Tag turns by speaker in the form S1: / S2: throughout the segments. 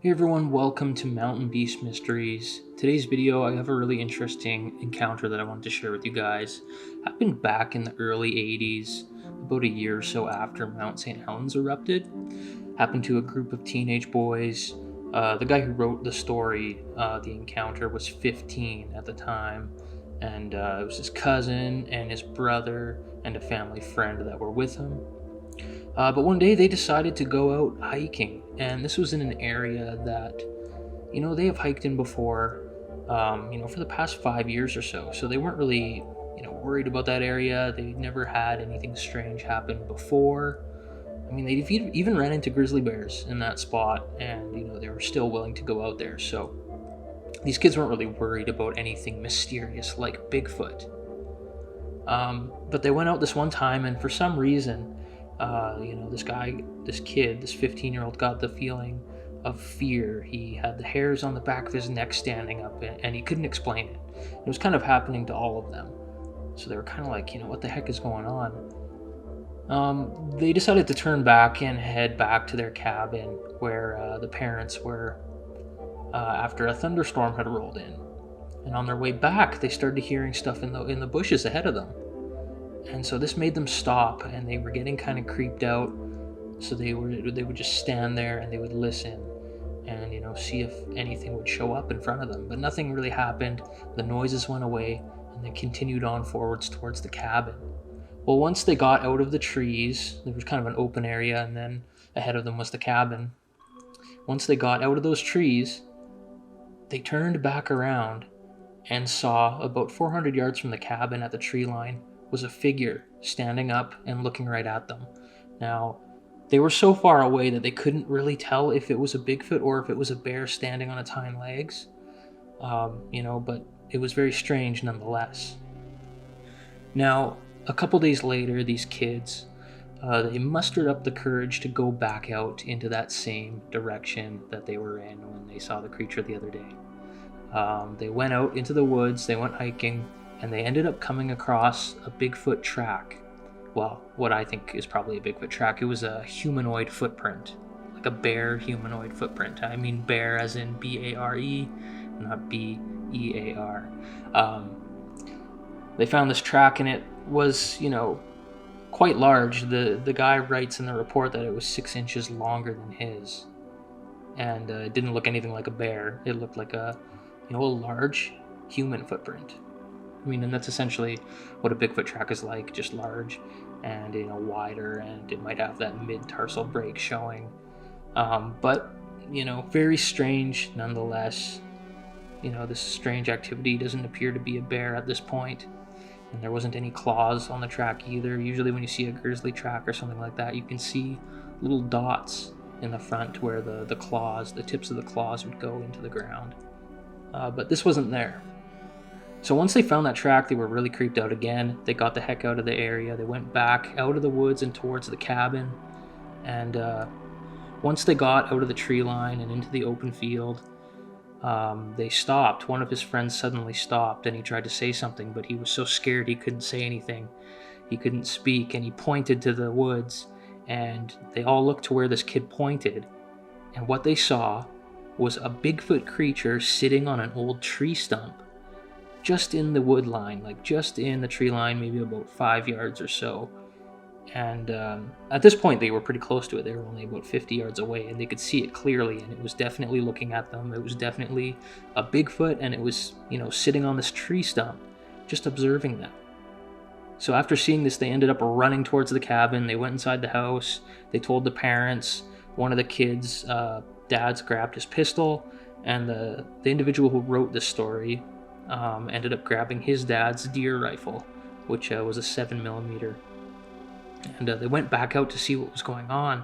S1: Hey everyone, welcome to Mountain Beast Mysteries. Today's video, I have a really interesting encounter that I wanted to share with you guys. Happened back in the early 80s, about a year or so after Mount St. Helens erupted. Happened to a group of teenage boys. The guy who wrote the story, the encounter, was 15 at the time. And it was his cousin and his brother and a family friend that were with him. But one day they decided to go out hiking, and this was in an area that, they have hiked in before, for the past 5 years or so. So they weren't really, worried about that area. They never had anything strange happen before. I mean, they've even ran into grizzly bears in that spot, and, they were still willing to go out there. So these kids weren't really worried about anything mysterious like Bigfoot. But they went out this one time, and for some reason, this kid, this 15-year-old got the feeling of fear. He had the hairs on the back of his neck standing up, and he couldn't explain it. It was kind of happening to all of them. So they were kind of like, what the heck is going on? They decided to turn back and head back to their cabin where the parents were after a thunderstorm had rolled in. And on their way back, they started hearing stuff in the bushes ahead of them. And so this made them stop, and they were getting kind of creeped out. So they would just stand there and they would listen and, see if anything would show up in front of them. But nothing really happened. The noises went away, and they continued on forwards towards the cabin. Well, once they got out of the trees, there was kind of an open area, and then ahead of them was the cabin. Once they got out of those trees, they turned back around and saw about 400 yards from the cabin at the tree line was a figure standing up and looking right at them. Now, they were so far away that they couldn't really tell if it was a Bigfoot or if it was a bear standing on its hind legs. But it was very strange nonetheless. Now, a couple days later, these kids, they mustered up the courage to go back out into that same direction that they were in when they saw the creature the other day. They went out into the woods, they went hiking, and they ended up coming across a Bigfoot track. Well, what I think is probably a Bigfoot track. It was a humanoid footprint, like a bear humanoid footprint. I mean bear as in B-A-R-E, not B-E-A-R. They found this track, and it was, quite large. The guy writes in the report that it was 6 inches longer than his. And it didn't look anything like a bear. It looked like a large human footprint. I mean, and that's essentially what a Bigfoot track is like, just large and, wider, and it might have that mid-tarsal break showing. But, very strange nonetheless. This strange activity doesn't appear to be a bear at this point, and there wasn't any claws on the track either. Usually when you see a grizzly track or something like that, you can see little dots in the front where the tips of the claws would go into the ground. But this wasn't there. So once they found that track, they were really creeped out again. They got the heck out of the area. They went back out of the woods and towards the cabin. And once they got out of the tree line and into the open field, they stopped. One of his friends suddenly stopped, and he tried to say something, but he was so scared he couldn't say anything. He couldn't speak, and he pointed to the woods, and they all looked to where this kid pointed. And what they saw was a Bigfoot creature sitting on an old tree stump, just in the wood line, like just in the tree line, maybe about 5 yards or so. And at this point, they were pretty close to it. They were only about 50 yards away, and they could see it clearly, and it was definitely looking at them. It was definitely a Bigfoot, and it was, sitting on this tree stump, just observing them. So after seeing this, they ended up running towards the cabin. They went inside the house. They told the parents. One of the kids' dads grabbed his pistol, and the individual who wrote this story ended up grabbing his dad's deer rifle, which was a 7mm. And they went back out to see what was going on.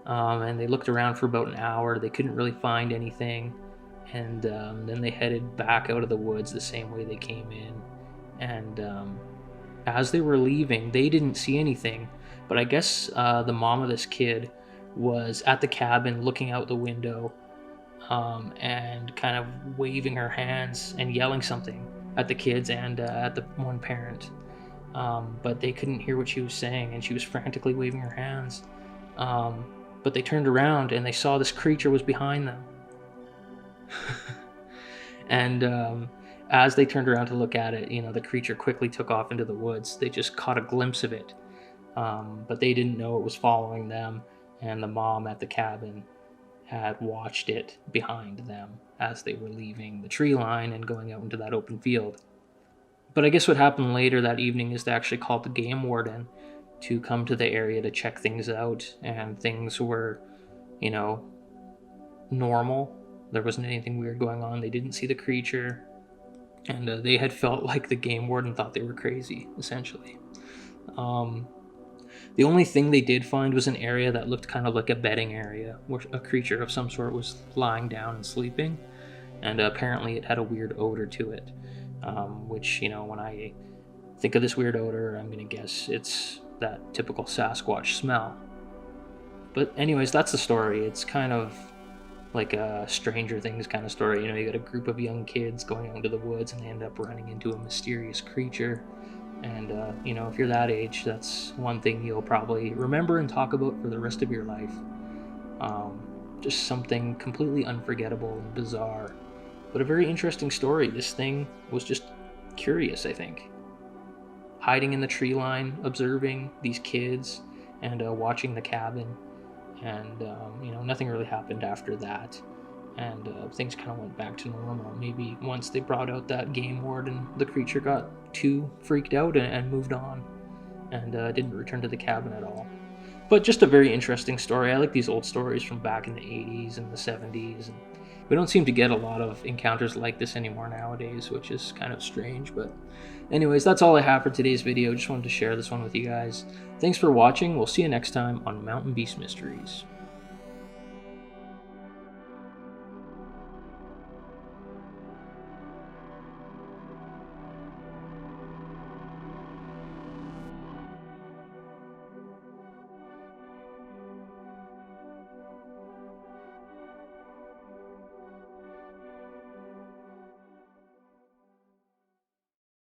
S1: And they looked around for about an hour. They couldn't really find anything. And then they headed back out of the woods the same way they came in. And as they were leaving, they didn't see anything. But I guess the mom of this kid was at the cabin looking out the window and kind of waving her hands and yelling something at the kids and at the one parent. But they couldn't hear what she was saying, and she was frantically waving her hands. but they turned around and they saw this creature was behind them. And as they turned around to look at it, the creature quickly took off into the woods. They just caught a glimpse of it, but they didn't know it was following them, and the mom at the cabin had watched it behind them as they were leaving the tree line and going out into that open field. But I guess what happened later that evening is they actually called the game warden to come to the area to check things out, and things were, normal. There wasn't anything weird going on. They didn't see the creature, and they had felt like the game warden thought they were crazy, essentially. The only thing they did find was an area that looked kind of like a bedding area, where a creature of some sort was lying down and sleeping, and apparently it had a weird odor to it, which, when I think of this weird odor, I'm going to guess it's that typical Sasquatch smell. But anyways, that's the story. It's kind of like a Stranger Things kind of story. You got a group of young kids going out into the woods and they end up running into a mysterious creature. And, if you're that age, that's one thing you'll probably remember and talk about for the rest of your life. Just something completely unforgettable and bizarre, but a very interesting story. This thing was just curious, I think. Hiding in the tree line, observing these kids, and watching the cabin. And, nothing really happened after that. And things kind of went back to normal. Maybe once they brought out that game warden, the creature got too freaked out and moved on, and didn't return to the cabin at all. But just a very interesting story. I like these old stories from back in the 80s and the 70s. And we don't seem to get a lot of encounters like this anymore nowadays, which is kind of strange. But anyways, that's all I have for today's video. Just wanted to share this one with you guys. Thanks for watching. We'll see you next time on Mountain Beast Mysteries.